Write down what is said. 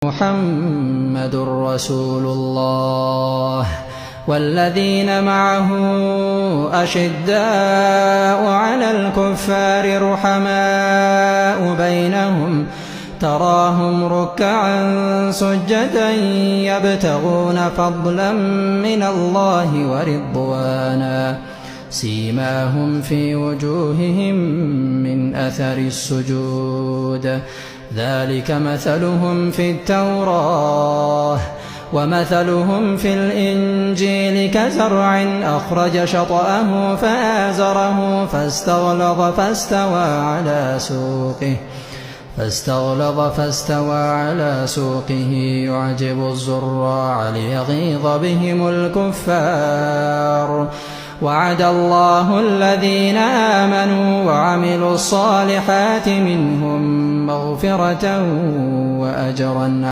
محمد رسول الله والذين معه أشداء على الكفار رحماء بينهم تراهم ركعا سجدا يبتغون فضلا من الله ورضوانا سيماهم في وجوههم من أثر السجود ذلك مثلهم في التوراة ومثلهم في الإنجيل كزرع أخرج شطأه فآزره فاستغلظ على سوقه يعجب الزراع ليغيظ بهم الكفار وعد الله الذين آمنوا وعملوا الصالحات منهم مغفرة وأجرا